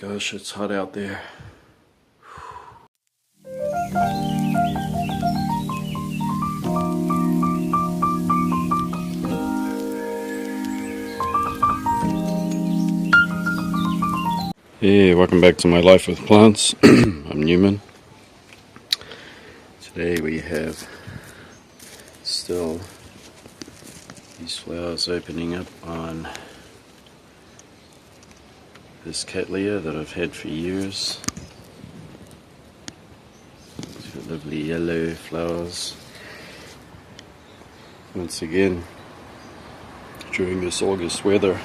Gosh, it's hot out there. Hey, welcome back to my life with plants. I'm Newman. Today we have still these flowers opening up on this Cattleya that I've had for years. It's got lovely yellow flowers. Once again, during this August weather,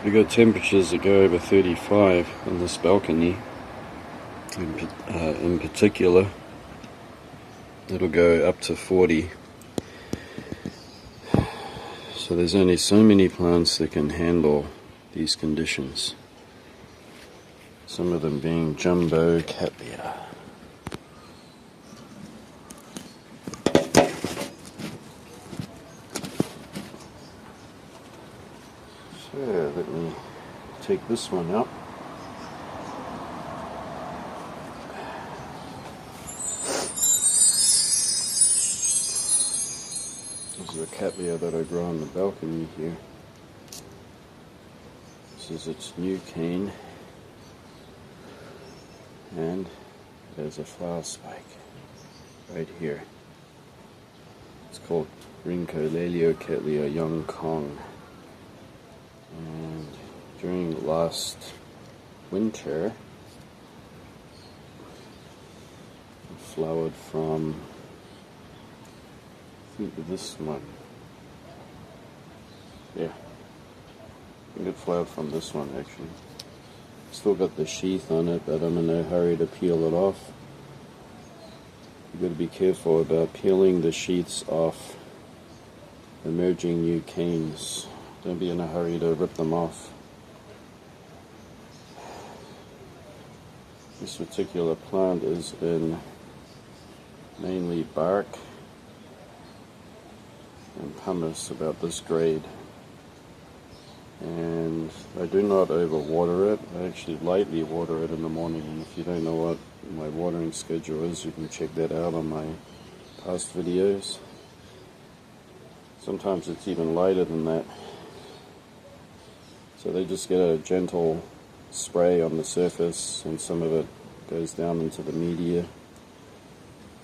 we got temperatures that go over 35 on this balcony. In particular, it'll go up to 40. So there's only so many plants that can handle these conditions. Some of them being jumbo Cattleya. So let me take this one out. This is a Cattleya that I grow on the balcony here. This is its new cane, and there's a flower spike right here. It's called Rhyncholaeliocattleya Young Kong. And during last winter, it flowered from, I think, this one. Yeah, I think it flowered from this one actually. Still got the sheath on it, but I'm in no hurry to peel it off. You've got to be careful about peeling the sheaths off emerging new canes. Don't be in a hurry to rip them off. This particular plant is in mainly bark and pumice about this grade. And I do not overwater it. I actually lightly water it in the morning. And if you don't know what my watering schedule is, you can check that out on my past videos. Sometimes it's even lighter than that. So they just get a gentle spray on the surface, and some of it goes down into the media,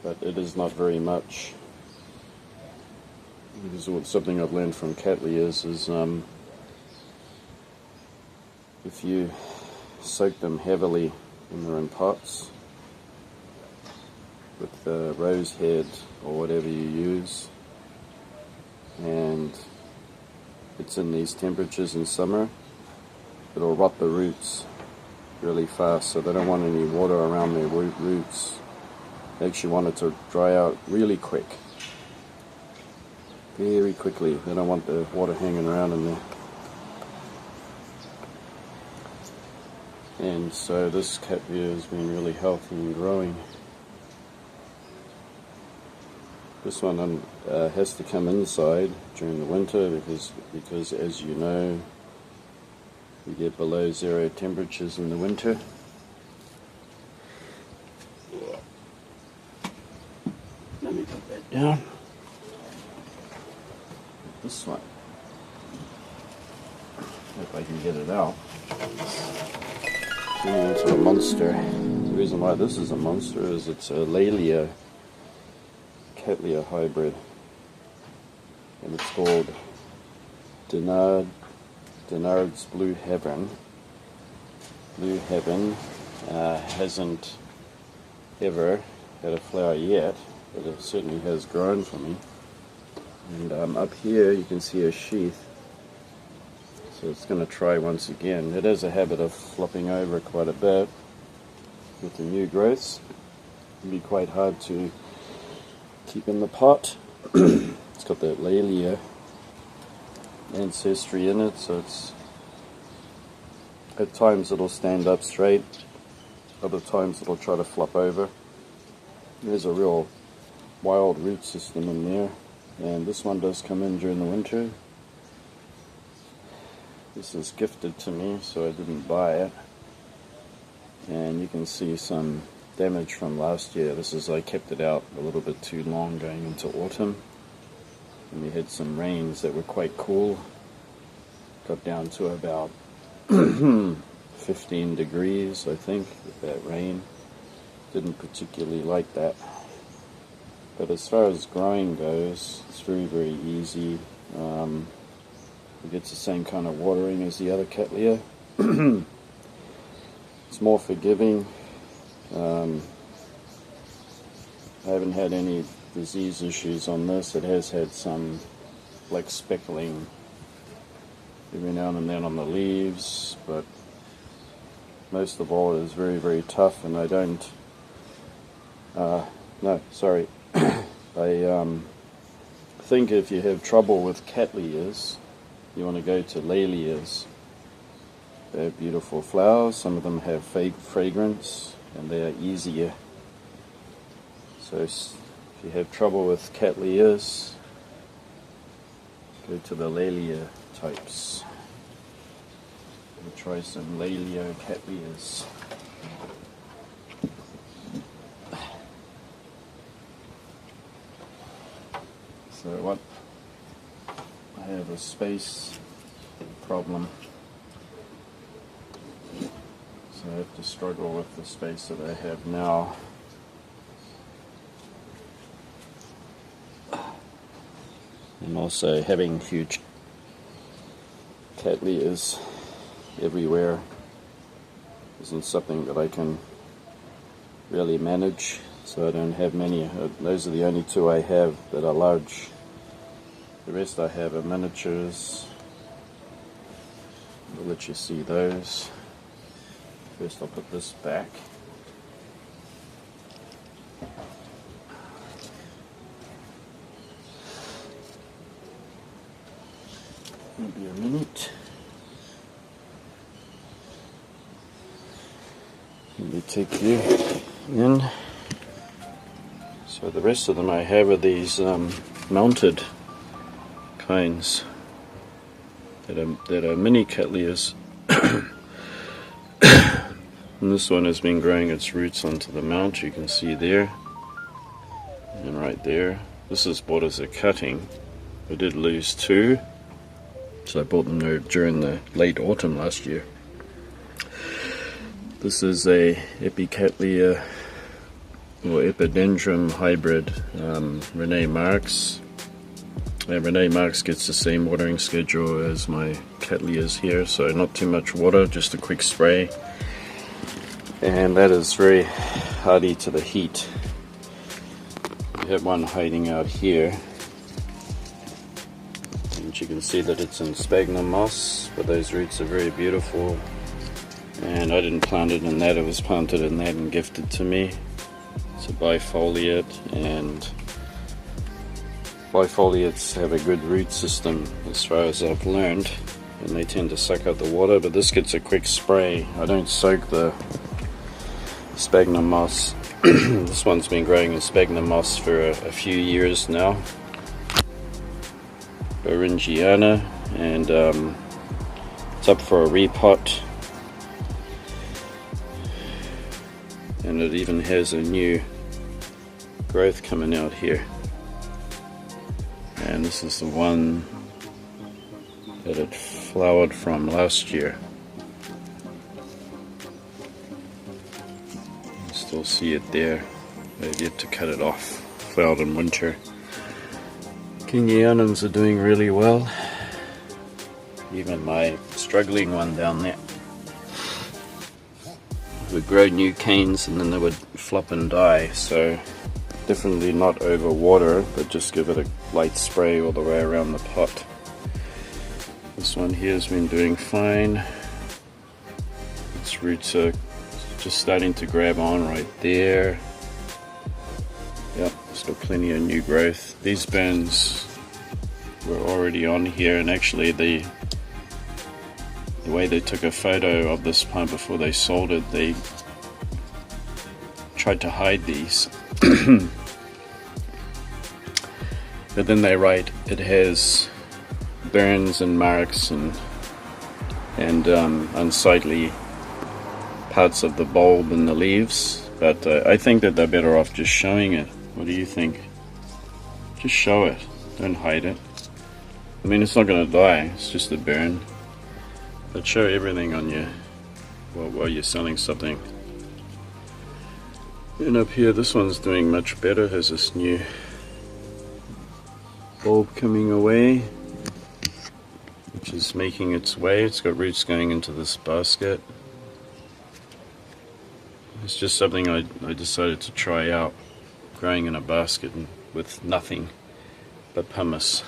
but it is not very much. This is something I've learned from Cattleyas is if you soak them heavily when they're in pots with the rose head or whatever you use, and it's in these temperatures in summer, it'll rot the roots really fast, so they don't want any water around their roots. They actually want it to dry out really quick. Very quickly. They don't want the water hanging around in there. And so this Cattleya has been really healthy and growing. This one has to come inside during the winter because as you know, we get below 0 temperatures in the winter. Let me put that down. This one. If I can get it out. Turning into a monster. The reason why this is a monster is it's a Laeliocattleya hybrid. And it's called Dinard's Blue Heaven. Blue Heaven hasn't ever had a flower yet, but it certainly has grown for me. And up here you can see a sheath, so it's going to try once again. It has a habit of flopping over quite a bit with the new growths. It can be quite hard to keep in the pot. It's got that Laelia ancestry in it, so it's at times it'll stand up straight, other times it'll try to flop over. There's a real wild root system in there, and this one does come in during the winter. This is gifted to me, so I didn't buy it. and you can see some damage from last year. This is, I kept it out a little bit too long going into autumn, and we had some rains that were quite cool. Got down to about 15 degrees, I think, with that rain. Didn't particularly like that. But as far as growing goes, it's very, very easy. It gets the same kind of watering as the other Cattleya. It's more forgiving. I haven't had any disease issues on this. It has had some black speckling every now and then on the leaves, but most of all it is very, very tough, and I don't I think if you have trouble with Cattleyas, you want to go to Laelias. They have beautiful flowers. Some of them have fragrance, and they are easier. So if you have trouble with Cattleyas, go to the Laelia types. We'll try some Laeliocattleya's. So what? I have a space problem. So I have to struggle with the space that I have now. And also having huge Cattleyas everywhere isn't something that I can really manage, so I don't have many. Those are the only two I have that are large. The rest I have are miniatures. I'll let you see those. First I'll put this back. Maybe a minute. Let me take you in. So the rest of them I have are these mounted kinds that are mini Cattleyas. And this one has been growing its roots onto the mount, you can see there and right there. This is bought as a cutting. I did lose two, so I bought them during the late autumn last year. This is a Epicattleya or Epidendrum hybrid, Rene Marks. Rene Marks gets the same watering schedule as my Cattleyas here, so not too much water, just a quick spray. And that is very hardy to the heat. We have one hiding out here, and you can see that it's in sphagnum moss, but those roots are very beautiful. And I didn't plant it in that, it was planted in that and gifted to me. It's a bifoliate, and bifoliates have a good root system as far as I've learned, and they tend to suck out the water, but this gets a quick spray. I don't soak the sphagnum moss. This one's been growing in sphagnum moss for a few years now. Rhyncholaeliocattleya, and it's up for a repot. And it even has a new growth coming out here. And this is the one that it flowered from last year. You still see it there. They've yet to cut it off. Flowered in winter. Kingianums are doing really well. Even my struggling one down there would grow new canes and then they would flop and die, so definitely not over water, but just give it a light spray all the way around the pot. This one here has been doing fine. Its roots are just starting to grab on right there. Yep, still plenty of new growth. These burns were already on here, and actually the way they took a photo of this plant before they sold it, they tried to hide these. But then they write it has burns and marks and unsightly parts of the bulb and the leaves, but I think that they're better off just showing it. What do you think? Just show it, don't hide it. I mean, it's not going to die, it's just a burn, but show everything on you while you're selling something. And up here, this one's doing much better. Has this new bulb coming away, which is making its way. It's got roots going into this basket. It's just something I decided to try out, growing in a basket with nothing but pumice.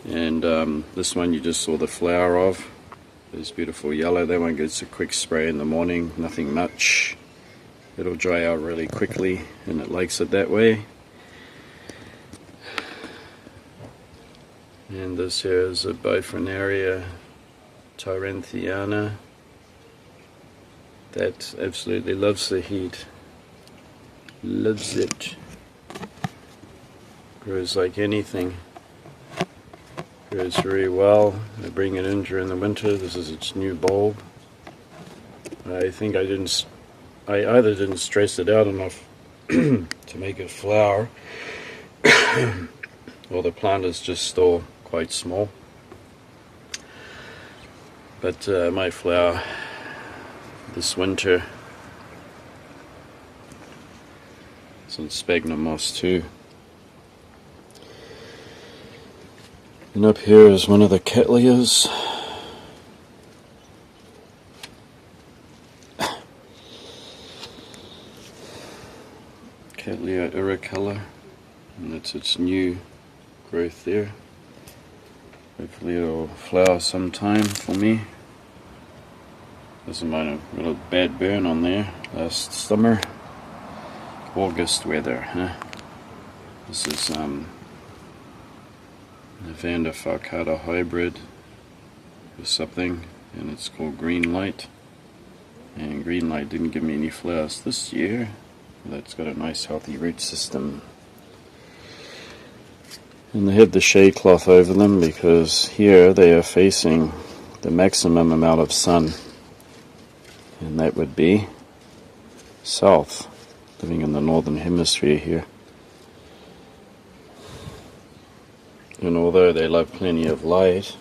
And this one you just saw the flower of. It's beautiful yellow. That one gets a quick spray in the morning, nothing much. It'll dry out really quickly and it likes it that way. And this here is a Bifrenaria Taranthiana that absolutely loves the heat. Loves it. Grows like anything. Grows very well. I bring it in during the winter. This is its new bulb. I think I either didn't stress it out enough to make it flower, or the plant is just still quite small. But my flower this winter. It's on sphagnum moss too. And up here is one of the cattleyas. Cattleya Young, and that's its new growth there. Hopefully it'll flower sometime for me. Doesn't mind a little bad burn on there last summer. August weather, huh? This is Vanda Falcata hybrid or something, and it's called Green Light. And Green Light didn't give me any flowers this year. That's got a nice healthy root system. And they have the shade cloth over them because here they are facing the maximum amount of sun, and that would be south, living in the northern hemisphere here. And although they love plenty of light,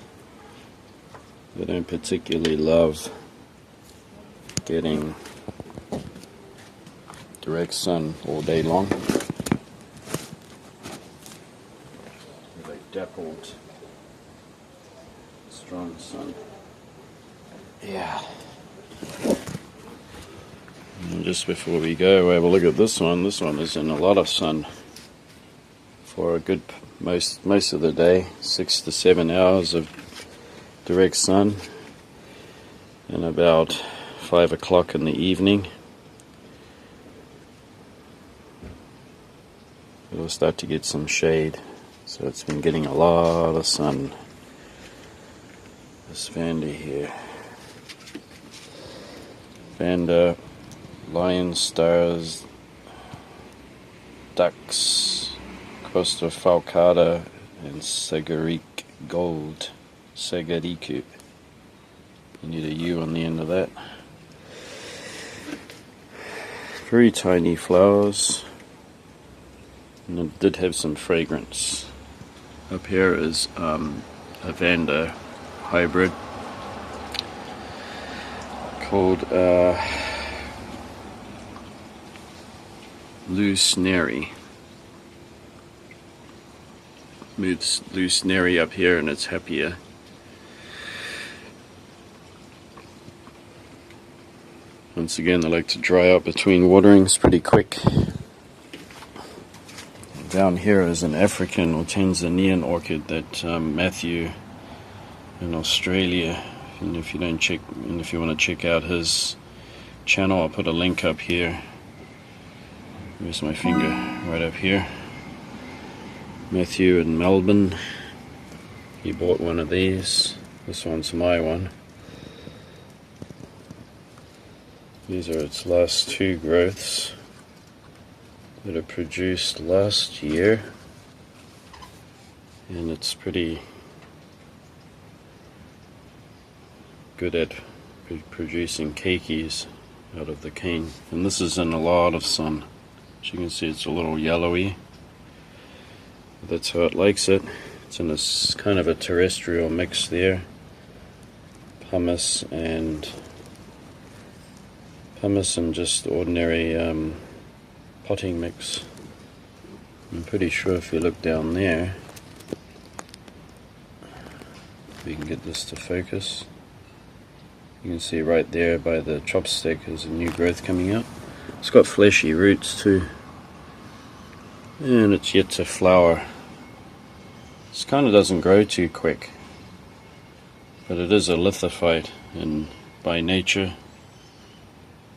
they don't particularly love getting direct sun all day long. With a dappled, strong sun. Yeah. And just before we go, we'll have a look at this one. This one is in a lot of sun for a good most of the day, 6 to 7 hours of direct sun, and about 5 o'clock in the evening it'll start to get some shade. So it's been getting a lot of sun. This Vanda here, Vanda, lion stars, ducks, Costa Falcata, and Sagaric Gold. Sagariku. You need a U on the end of that. Very tiny flowers. And it did have some fragrance. Up here is a Vanda hybrid called Lucneri. Moves Lucneri up here and it's happier. Once again, they like to dry out between waterings pretty quick. Down here is an African or Tanzanian orchid that Matthew in Australia, and if you want to check out his channel, I'll put a link up here. Where's my finger? Right up here. Matthew in Melbourne, he bought one of these. This one's my one. These are its last 2 growths that it produced last year, and it's pretty good at producing keikis out of the cane. And this is in a lot of sun. As you can see, it's a little yellowy. That's how it likes it. It's in a kind of a terrestrial mix there. Pumice and just ordinary potting mix. I'm pretty sure if you look down there, if we can get this to focus, you can see right there by the chopstick there's a new growth coming out. It's got fleshy roots too, and it's yet to flower. This kind of doesn't grow too quick, but it is a lithophyte by nature,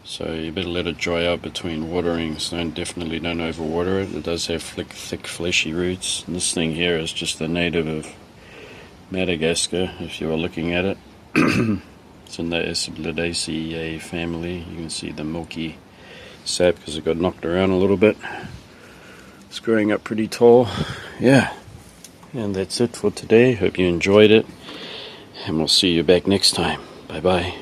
so you better let it dry out between waterings. Definitely don't overwater it. It does have thick fleshy roots, and this thing here is just a native of Madagascar if you are looking at it. It's in the Orchids family. You can see the milky sap because it got knocked around a little bit. It's growing up pretty tall. Yeah, and that's it for today. Hope you enjoyed it, and we'll see you back next time. Bye bye.